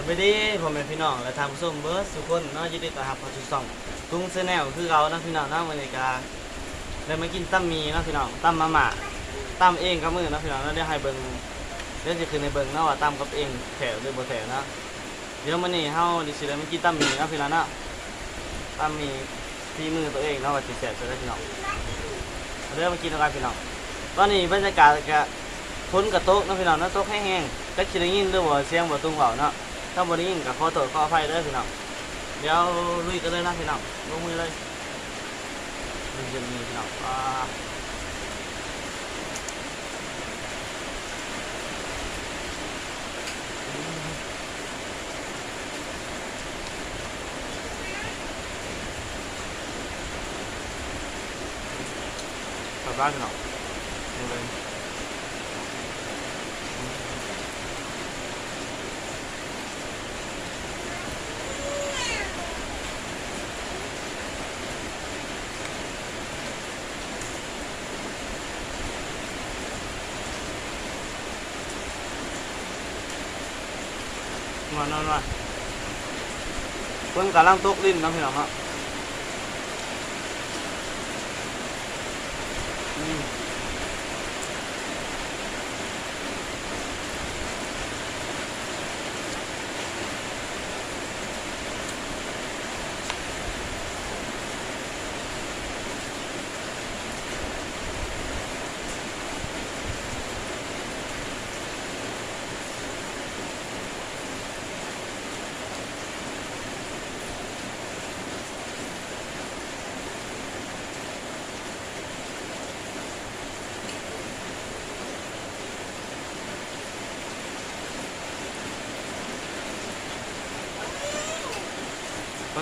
ไปดีผมเป็นพี่น้องและทางผู้ชมเบิร์ดสุกคนเนาะยินดีต้อนรับเข้าสู่ช่องกุ้งเซแนลคือเรานะพี่น้องนะวันนี้ก็เลยมากินตั้มมีนะพี่น้องตั้มมาม่าตั้มเองกับมือนะพี่น้องแล้วเดี๋ยวให้เบิ่งเดี๋ยวจะขึ้นในเบิ่งนะว่าตั้มกับเองแถวหรือบ่แถวนะเดี๋ยวมื้อนี้เฮาดิสิเลยมากินตั้มมีนะพี่น้องนะตั้มมีที่มือตัวเองเนาะว่าสิแซ่บจะได้พี่น้องเดี๋ยวมากินกันพี่น้องตอนนี้บรรยากาศก็ฝนกระตกนะพี่น้องนะตกแห้งๆจักสิได้ยินหรือบ่เสียงบ่ตุ้งเว้าเนาะถ้าบ่ได้ยินก็ขอโทษขออภัยเด้อพี่น้องเดี๋ยวลุยกันเลยนะพี่น้องลงมือเลยลุยกันเลยพี่น้องกลับบ้านพี่น้องดูเลยนอนเพิ่งกำลังตกลิ้นนะพี่น้องเนาะ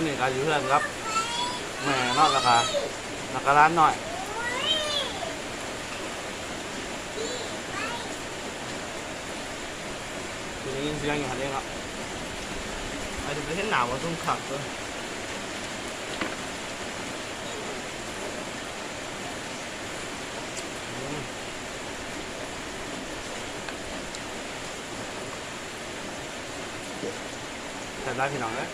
ตอนนี้ก็อยู่เพื่อนครับแม่นอกราคาร้านหน่อยคือได้ยินเสียงอยู่หันเองครับอาจจะไปเห็นหนาวว่าตุ้งขับเลยแต่ได้พี่น้องเลย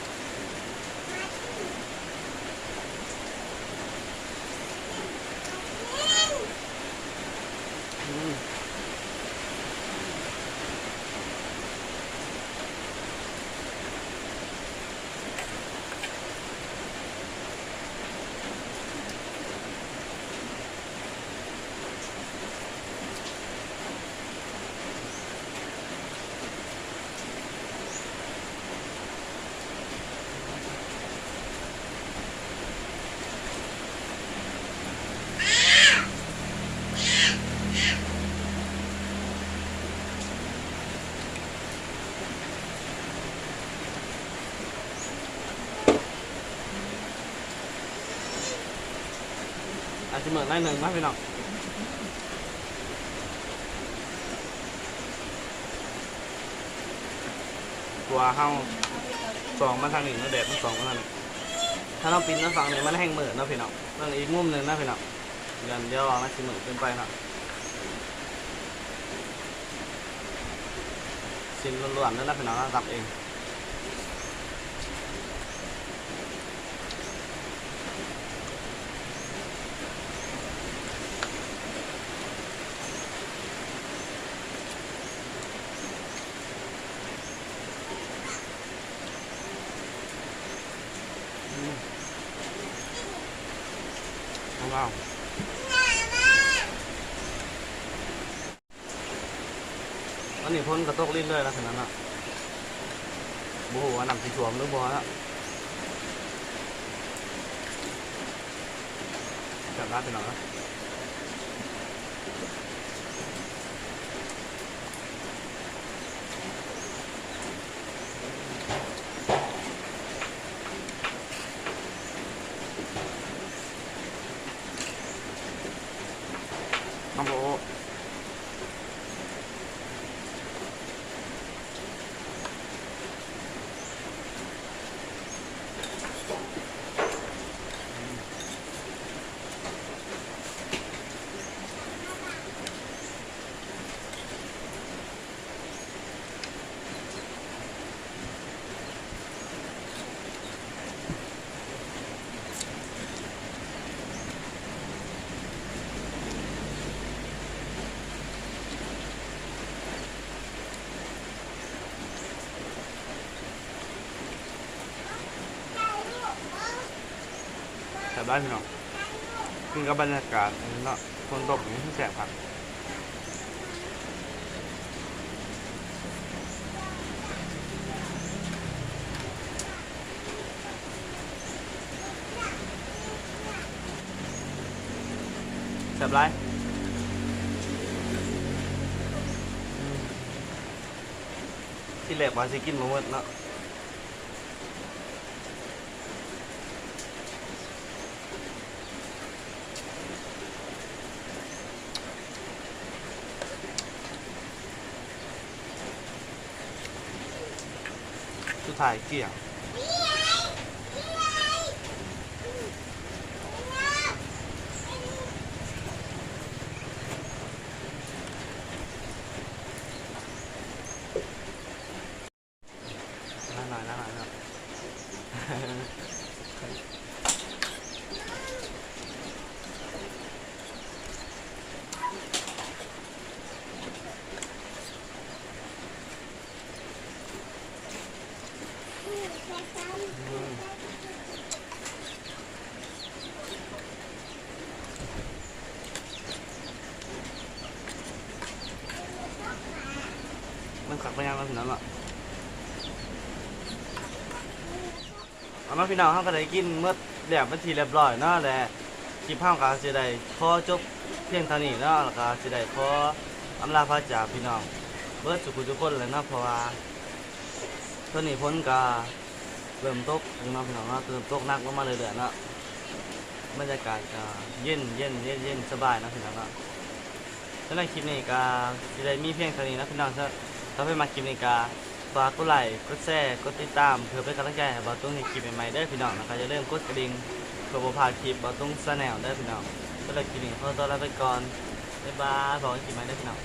อาจจะเหมือนได้หนึ่งนะพี่น้องตัวเฮาสองมาทางนี้แล้วแดดมันสองมาทางนี้ถ้าเราปีนมาฝั่งนี้มันแห้งเหมือนนะพี่น้องนั่นอีกมุมหนึ่งนะพี่น้องเดี๋ยวมันจะเหมือนเกินไปนะซิมล้วนๆนั่นนะพี่น้องตับเองว้าวอันนี้พ้นกระตกลิ้นเลยนะขนาดนั้นบูหัวหนังสีสวมหรือบัวนะจับได้ไปหน่อยนะน้องโบ บได้พี่น้องกินกับบรรยากาศเนาะฝนตกนี่แสบครับแสบไรที่แรกว่าสิกินบ่หมดเนาะสุดท้ายเกลี้ยงหน่อยเนาะมันขักไปยังแล้วพี่น้องเนาะเอามาพี่น้องเขาก็ได้กินเมื่อแดดเป็นทีเรียบร้อยเนาะและคลิปห้างก็สิได้ขอจบเพียงเท่านี้เนาะแล้วก็สิได้ขออำลาพระจากพี่น้องเบิดทุกคนเลยเนาะเพราะว่าตอนนี้ฝนก็เริ่มตกเนาะพี่น้องเนาะเริ่มตกหนักลงมาเรื่อยๆเนาะบรรยากาศก็เย็นสบายเนาะพี่น้องเนาะสำหรับคลิปนี้ก็สิได้มีเพียงเท่านี้นะพี่น้องถ้าเพิ่นมาคลิปนี้ก็ฝากกดไลค์กดแชร์กดติดตามเพื่อเป็นกำลังใจให้บ่าวตุ้งในคลิปใหม่ๆเด้อพี่น้องแล้วก็อย่าลืมกดกระดิ่งเพื่อบ่พลาดคลิปบ่าวตุ้ง Channel เด้อพี่น้องสำหรับคลิปนี้ขอตัวลาไปก่อนบ๊ายบายบอกกันคลิปใหม่เด้อพี่น้อง